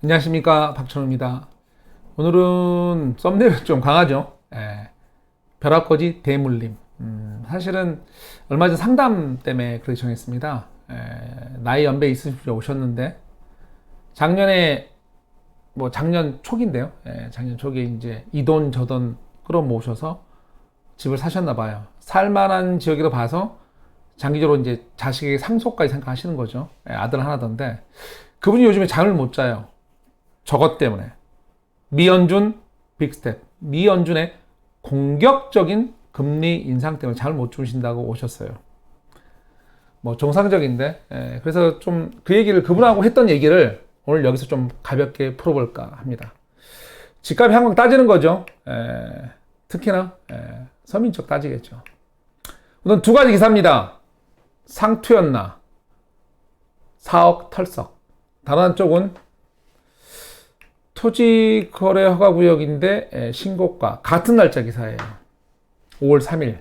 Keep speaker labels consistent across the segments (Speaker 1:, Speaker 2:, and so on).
Speaker 1: 안녕하십니까, 박천호입니다. 오늘은 썸네일이 좀 강하죠. 벼락거지 대물림. 사실은 얼마 전 상담 때문에 그렇게 정했습니다. 나이 연배 있으신 분이 오셨는데 작년에 작년 초기인데요. 작년 초기에 이제 이 돈 저 돈 끌어모으셔서 집을 사셨나 봐요. 살만한 지역이라 봐서 장기적으로 이제 자식에게 상속까지 생각하시는 거죠. 아들 하나던데 그분이 요즘에 잠을 못 자요. 저것 때문에. 미연준 빅스텝. 미연준의 공격적인 금리 인상 때문에 잠을 못 주무신다고 오셨어요. 정상적인데, 그래서 좀 그 얘기를 그분하고 했던 얘기를 오늘 여기서 좀 가볍게 풀어볼까 합니다. 집값이 한강 따지는 거죠. 특히나 서민 쪽 따지겠죠. 우선 두 가지 기사입니다. 상투였나 4억 털썩. 다른 한쪽은 토지거래 허가구역인데 신고가 같은 날짜 기사예요. 5월 3일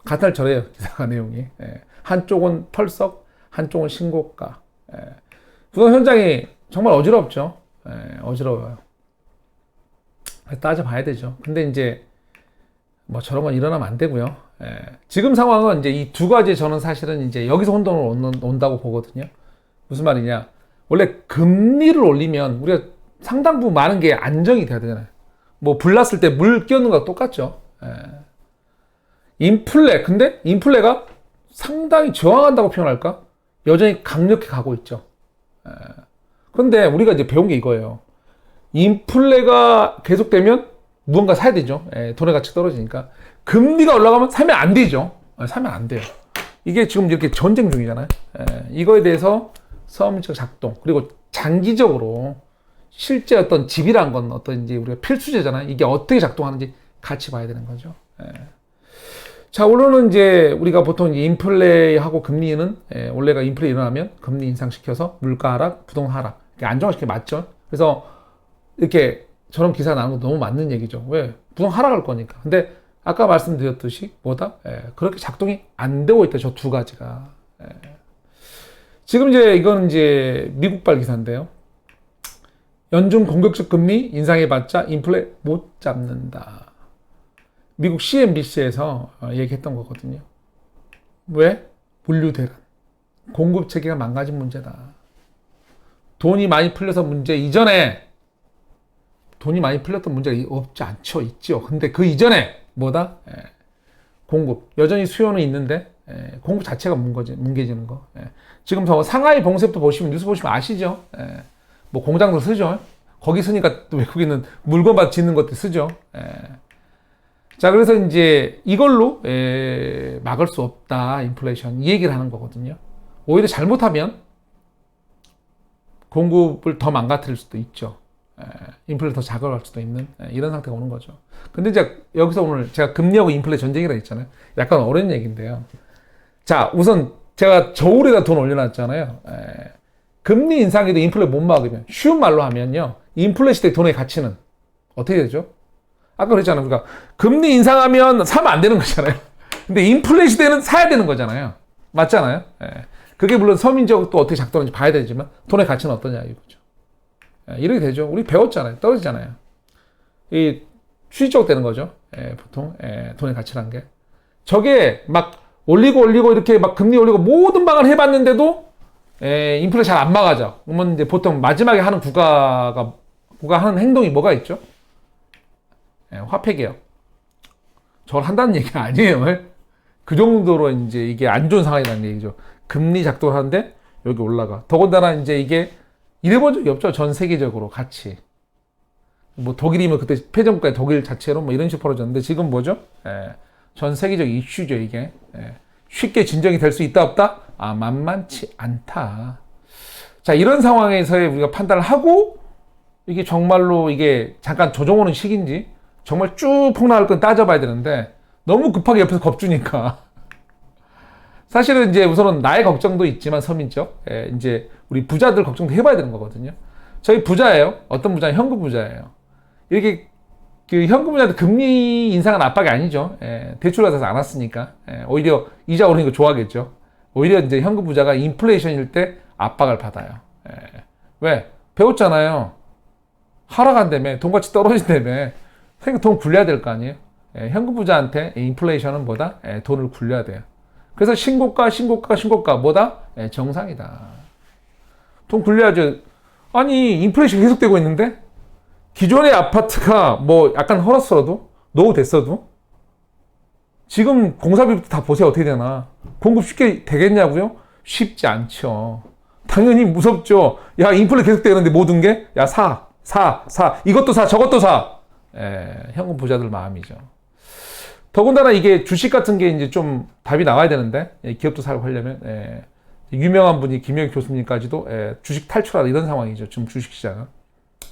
Speaker 1: 같은 날 저래요. 기사가 내용이. 한쪽은 털썩, 한쪽은 신고가. 부동 현장이 정말 어지럽죠. 어지러워요. 따져봐야 되죠. 근데 이제 저런 건 일어나면 안 되고요. 지금 상황은 이제 이 두 가지 저는 사실은 이제 여기서 혼돈을 온다고 보거든요. 무슨 말이냐? 원래 금리를 올리면 우리가 상당부 많은 게 안정이 돼야 되잖아요. 불 났을 때 물 끼얹는 거랑 똑같죠. 근데 인플레가 상당히 저항한다고 표현할까? 여전히 강력히 가고 있죠. 그런데 우리가 이제 배운 게 이거예요. 인플레가 계속되면 무언가 사야 되죠. 돈의 가치 떨어지니까. 금리가 올라가면 사면 안 되죠. 사면 안 돼요. 이게 지금 이렇게 전쟁 중이잖아요. 이거에 대해서 서민적 작동, 그리고 장기적으로 실제 어떤 집이란 건 어떤 이제 우리가 필수제잖아요. 이게 어떻게 작동하는지 같이 봐야 되는 거죠. 자, 오늘은 이제 우리가 보통 인플레하고 금리는 원래가 인플레 일어나면 금리 인상시켜서 물가 하락, 부동 하락 이렇게 안정화시키는 게 맞죠. 그래서 이렇게 저런 기사 나오는 거 너무 맞는 얘기죠. 왜? 부동 하락할 거니까. 근데 아까 말씀드렸듯이 그렇게 작동이 안 되고 있다. 저 두 가지가. 지금 이거는 미국발 기사인데요. 연준 공격적 금리 인상해봤자 인플레 못 잡는다. 미국 CNBC에서 얘기했던 거거든요. 왜? 물류 대란. 공급 체계가 망가진 문제다. 돈이 많이 풀려서 문제 이전에 돈이 많이 풀렸던 문제가 없지 않죠. 있죠. 근데 그 이전에 공급. 여전히 수요는 있는데 공급 자체가 뭉개지는 거. 지금 상하이 봉쇄도 보시면 뉴스 보시면 아시죠? 공장도 쓰죠. 거기 쓰니까 또 외국인은 물건 짓는 것도 쓰죠. 자, 그래서 이제 이걸로 막을 수 없다. 인플레이션. 이 얘기를 하는 거거든요. 오히려 잘못하면 공급을 더 망가뜨릴 수도 있죠. 인플레 더 자극할 수도 있는 이런 상태가 오는 거죠. 근데 이제 여기서 오늘 제가 금리하고 인플레 전쟁이라 했잖아요. 약간 어려운 얘기인데요. 자, 우선 제가 저울에다 돈 올려놨잖아요. 금리 인상에도 인플레 못 막으면 쉬운 말로 하면요. 인플레 시대 돈의 가치는 어떻게 되죠? 아까 그랬잖아요. 그러니까 금리 인상하면 사면 안 되는 거잖아요. 근데 인플레 시대는 사야 되는 거잖아요. 맞잖아요. 그게 물론 서민적으로 또 어떻게 작동하는지 봐야 되지만 돈의 가치는 어떠냐 이거죠. 이렇게 되죠. 우리 배웠잖아요. 떨어지잖아요. 이 추진적으로 되는 거죠. 보통 돈의 가치란 게. 저게 막 올리고 이렇게 막 금리 올리고 모든 방안을 해봤는데도 인플레 잘 안 막아져. 그러면 이제 보통 마지막에 하는 국가가 하는 행동이 뭐가 있죠? 화폐 개혁. 저걸 한다는 얘기가 아니에요. 그 정도로 이제 이게 안 좋은 상황이라는 얘기죠. 금리 작동을 하는데 여기 올라가. 더군다나 이제 이게 이래본 적이 없죠. 전 세계적으로 같이. 독일이면 그때 패전국가의 독일 자체로 이런 식으로 벌어졌는데 지금 뭐죠? 전 세계적 이슈죠, 이게. 쉽게 진정이 될 수 있다, 없다? 만만치 않다. 자, 이런 상황에서의 우리가 판단을 하고 이게 정말로 이게 잠깐 조정오는 시기인지 정말 쭉 폭락할 건 따져봐야 되는데 너무 급하게 옆에서 겁주니까. 사실은 이제 우선은 나의 걱정도 있지만 서민적, 이제 우리 부자들 걱정도 해봐야 되는 거거든요. 저희 부자예요. 어떤 부자는 현금 부자예요. 이렇게 그 현금 부자한테 금리 인상은 압박이 아니죠. 대출 받아서 안 왔으니까. 오히려 이자 오르는 거 좋아하겠죠. 오히려 이제 현금 부자가 인플레이션일 때 압박을 받아요. 왜? 배웠잖아요. 하락한다며, 돈가치 떨어진다며, 그러니까 돈 굴려야 될 거 아니에요? 현금 부자한테 인플레이션은 뭐다? 돈을 굴려야 돼요. 그래서 신고가 뭐다? 정상이다. 돈 굴려야죠. 아니, 인플레이션 계속되고 있는데? 기존의 아파트가 뭐 약간 헐었어도, 노후 됐어도, 지금 공사비부터 다 보세요. 어떻게 되나. 공급 쉽게 되겠냐고요? 쉽지 않죠. 당연히 무섭죠. 야, 인플레 계속되는데 모든 게? 야, 사. 이것도 사, 저것도 사. 현금 부자들 마음이죠. 더군다나 이게 주식 같은 게 이제 좀 답이 나와야 되는데, 기업도 사고 하려면, 유명한 분이 김영희 교수님까지도 주식 탈출하라 이런 상황이죠. 지금 주식 시장은.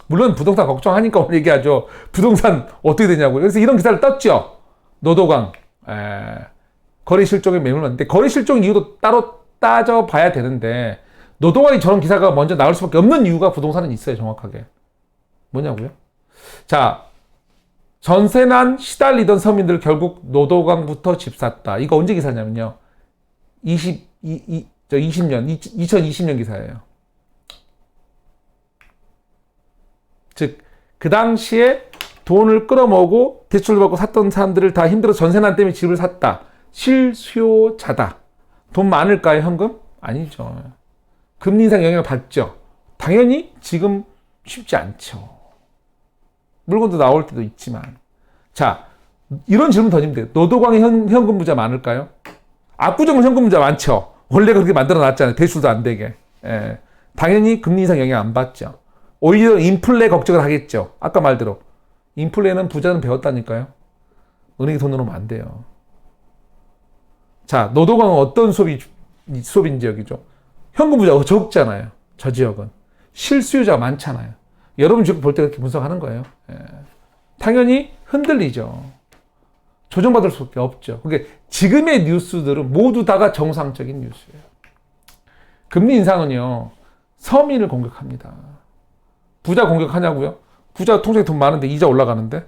Speaker 1: 물론 부동산 걱정하니까 오늘 얘기하죠. 부동산 어떻게 되냐고요. 그래서 이런 기사를 떴죠. 노도강. 거래 실적에 매물렀는데, 거래 실적 이유도 따로 따져봐야 되는데, 노도강이 저런 기사가 먼저 나올 수밖에 없는 이유가 부동산은 있어요. 정확하게. 뭐냐고요? 자, 전세난 시달리던 서민들 결국 노도강부터 집 샀다. 이거 언제 기사냐면요. 2020년 기사예요. 즉, 그 당시에 돈을 끌어모으고 대출을 받고 샀던 사람들을 다 힘들어서 전세난 때문에 집을 샀다. 실수요자다. 돈 많을까요, 현금? 아니죠. 금리 인상 영향을 받죠. 당연히 지금 쉽지 않죠. 물건도 나올 때도 있지만. 자, 이런 질문 던지면 돼요. 노도광의 현금 부자 많을까요? 압구정은 현금 부자 많죠. 원래 그렇게 만들어 놨잖아요. 대출도 안 되게. 당연히 금리 인상 영향 안 받죠. 오히려 인플레 걱정을 하겠죠. 아까 말대로. 인플레는 부자는 배웠다니까요. 은행에 돈 넣으면 안 돼요. 자, 노도광은 어떤 수업인 지역이죠? 현금 부자가 적잖아요. 저 지역은. 실수요자가 많잖아요. 여러분 지역 볼 때 그렇게 분석하는 거예요. 당연히 흔들리죠. 조정받을 수밖에 없죠. 그러니까 지금의 뉴스들은 모두 다가 정상적인 뉴스예요. 금리 인상은요, 서민을 공격합니다. 부자 공격하냐고요? 부자 통장에 돈 많은데 이자 올라가는데?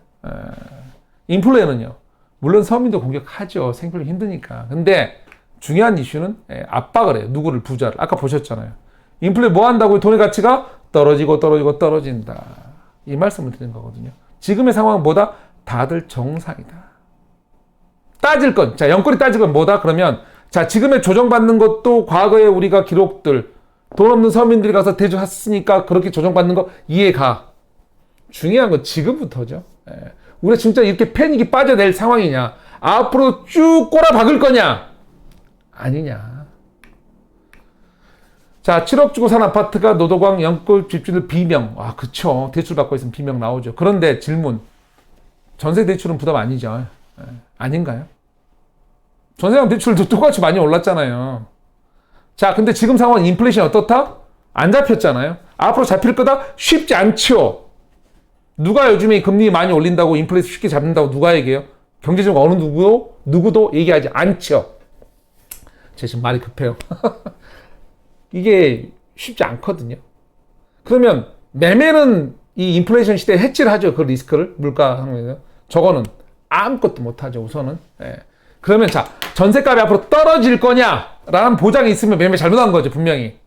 Speaker 1: 인플레는요, 물론 서민도 공격하죠. 생필이 힘드니까. 근데 중요한 이슈는 압박을 해요. 누구를? 부자를. 아까 보셨잖아요. 인플레 뭐 한다고요? 돈의 가치가 떨어진다. 이 말씀을 드린 거거든요. 지금의 상황은 뭐다? 다들 정상이다. 따질 건, 자, 영끌이 따질 건 뭐다? 그러면, 자, 지금의 조정받는 것도 과거에 우리가 기록들, 돈 없는 서민들이 가서 대주 샀으니까 그렇게 조정받는 거 이해가. 중요한 건 지금부터죠. 우리가 진짜 이렇게 패닉이 빠져낼 상황이냐? 앞으로 쭉 꼬라박을 거냐? 아니냐. 자, 7억 주고 산 아파트가 노도광 영끌 집주인들 비명. 아, 그쵸. 대출 받고 있으면 비명 나오죠. 그런데 질문. 전세 대출은 부담 아니죠. 아닌가요? 전세랑 대출도 똑같이 많이 올랐잖아요. 자, 근데 지금 상황은 인플레이션 어떻다? 안 잡혔잖아요. 앞으로 잡힐 거다? 쉽지 않죠. 누가 요즘에 금리 많이 올린다고 인플레이션 쉽게 잡는다고 누가 얘기해요? 경제적 어느 누구도 얘기하지 않죠. 제가 지금 말이 급해요. 이게 쉽지 않거든요. 그러면 매매는 이 인플레이션 시대에 해치를 하죠. 그 리스크를. 물가 상황에서. 저거는 아무것도 못하죠. 우선은. 그러면 자, 전세값이 앞으로 떨어질 거냐라는 보장이 있으면 매매 잘못한 거죠. 분명히.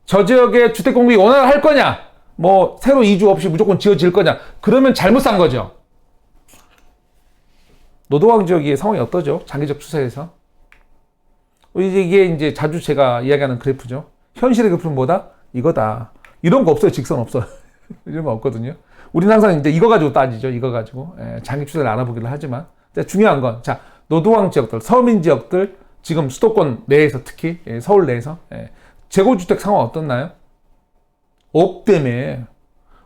Speaker 1: 저 지역에 주택 공급이 원활할 거냐, 뭐 새로 이주 없이 무조건 지어질 거냐, 그러면 잘못 산 거죠. 노도광 지역의 상황이 어떠죠? 장기적 추세에서. 이게 이제 자주 제가 이야기하는 그래프죠. 현실의 그래프는 뭐다? 이거다. 이런 거 없어요. 직선 없어요. 이런 거 없거든요. 우리는 항상 이제 이거 가지고 따지죠. 이거 가지고. 장기 추세를 알아보기를 하지만. 중요한 건, 자, 노도광 지역들, 서민 지역들, 지금 수도권 내에서 특히, 서울 내에서, 재고주택 상황 어떻나요? 없다며.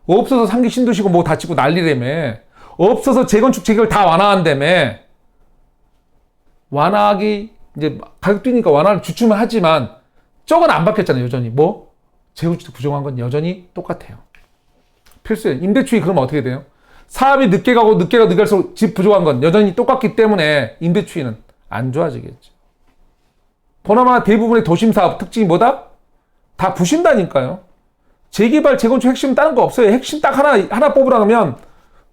Speaker 1: 없어서 상기 신도시고 뭐 다치고 난리라며. 없어서 재건축 재개발 다 완화한다며. 완화하기, 이제 가격 뛰니까 완화를 주춤은 하지만, 저건 안 바뀌었잖아요, 여전히. 뭐? 재건축 부족한 건 여전히 똑같아요. 필수예요. 임대주의 그러면 어떻게 돼요? 사업이 늦게 갈수록 집 부족한 건 여전히 똑같기 때문에 임대주의는 안 좋아지겠죠. 보나마 대부분의 도심사업 특징이 뭐다? 다 부신다니까요. 재개발, 재건축 핵심은 다른 거 없어요. 핵심 딱 하나 뽑으라 하면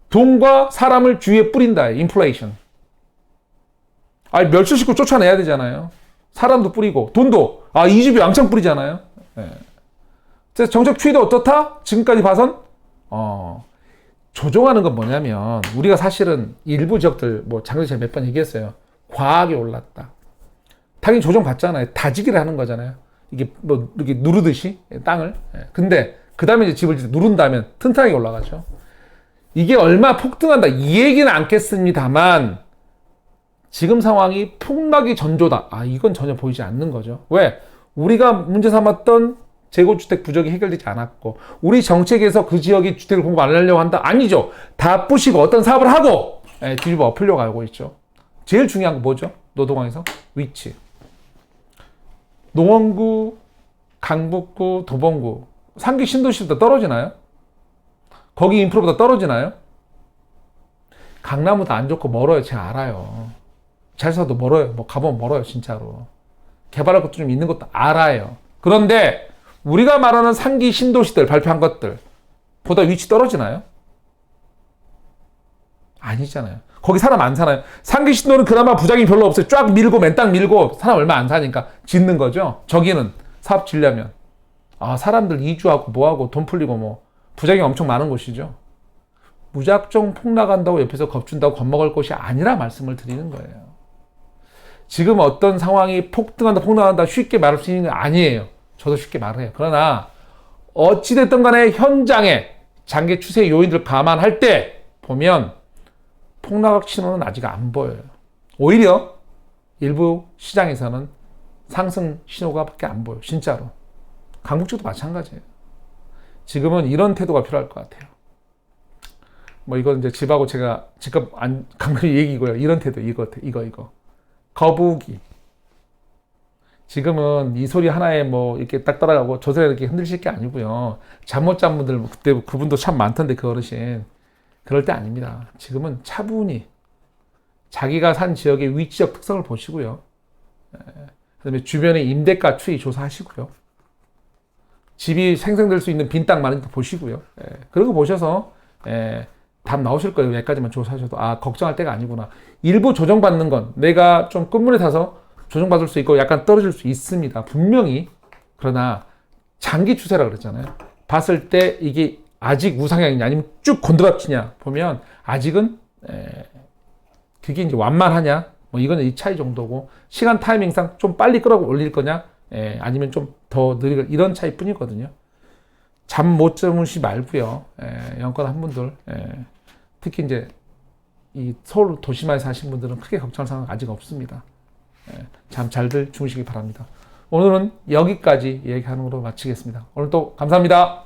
Speaker 1: 돈과 사람을 주위에 뿌린다. 인플레이션. 아니, 멸치식구 쫓아내야 되잖아요. 사람도 뿌리고, 돈도, 이 집이 왕창 뿌리잖아요. 그래서 정책 추이도 어떻다? 지금까지 봐선 조정하는 건 뭐냐면 우리가 사실은 일부 지역들 뭐 작년에 제가 몇 번 얘기했어요. 과하게 올랐다. 당연히 조정받잖아요. 다지기를 하는 거잖아요. 이게 뭐 이렇게 누르듯이 땅을. 근데 그 다음에 이제 집을 누른다면 튼튼하게 올라가죠. 이게 얼마 폭등한다 이 얘기는 않겠습니다만 지금 상황이 폭락이 전조다. 이건 전혀 보이지 않는 거죠. 왜? 우리가 문제 삼았던 재고주택 부족이 해결되지 않았고 우리 정책에서 그 지역의 주택을 공급 안 하려고 한다? 아니죠. 다 부시고 어떤 사업을 하고 뒤집어 엎으려고 하고 있죠. 제일 중요한 거 뭐죠? 노동항에서 위치. 농원구, 강북구, 도봉구 상기 신도시보다 떨어지나요? 거기 인프라보다 떨어지나요? 강남은 안 좋고 멀어요. 제가 알아요. 잘 사도 멀어요. 뭐 가보면 멀어요. 진짜로. 개발할 것도 좀 있는 것도 알아요. 그런데 우리가 말하는 상기 신도시들 발표한 것들 보다 위치 떨어지나요? 아니잖아요. 거기 사람 안 사나요? 상기 신도는 그나마 부작용이 별로 없어요. 쫙 밀고 맨땅 밀고 사람 얼마 안 사니까 짓는 거죠. 저기는 사업 지려면 사람들 이주하고 뭐하고 돈 풀리고 뭐 부작용이 엄청 많은 곳이죠. 무작정 폭락한다고 옆에서 겁준다고 겁먹을 것이 아니라 말씀을 드리는 거예요. 지금 어떤 상황이 폭등한다 쉽게 말할 수 있는 건 아니에요. 저도 쉽게 말해요. 그러나 어찌됐든 간에 현장에 장기 추세 요인들을 감안할 때 보면 폭락 신호는 아직 안 보여요. 오히려 일부 시장에서는 상승 신호가 밖에 안 보여요. 진짜로. 강북지도 마찬가지예요. 지금은 이런 태도가 필요할 것 같아요. 뭐 이건 이제 집하고 제가 직접 강렬히 얘기고요. 이런 태도 이거. 거북이. 지금은 이 소리 하나에 뭐 이렇게 딱 따라가고 저 소리 이렇게 흔들실 게 아니고요. 잠 못 잔 분들 그때 그분도 참 많던데 그 어르신. 그럴 때 아닙니다. 지금은 차분히 자기가 산 지역의 위치적 특성을 보시고요. 그다음에 주변의 임대가 추이 조사하시고요. 집이 생성될 수 있는 빈 땅 많은지 보시고요. 그런 거 보셔서 답 나오실 거예요. 여기까지만 조사하셔도 걱정할 때가 아니구나. 일부 조정받는 건 내가 좀 끝물에 타서 조정받을 수 있고 약간 떨어질 수 있습니다. 분명히. 그러나 장기 추세라 그랬잖아요. 봤을 때 이게 아직 우상향이냐 아니면 쭉 곤드락치냐 보면 아직은 그게 이제 완만하냐 뭐 이거는 이 차이 정도고 시간 타이밍상 좀 빨리 끌어올릴 거냐 아니면 좀 더 느리고 이런 차이 뿐이거든요. 잠 못 주무시 말고요. 영권 분들 특히 이제 이 서울 도시마에 사신 분들은 크게 걱정할 상황은 아직 없습니다. 잠 잘들 주무시기 바랍니다. 오늘은 여기까지 얘기하는 걸로 마치겠습니다. 오늘도 감사합니다.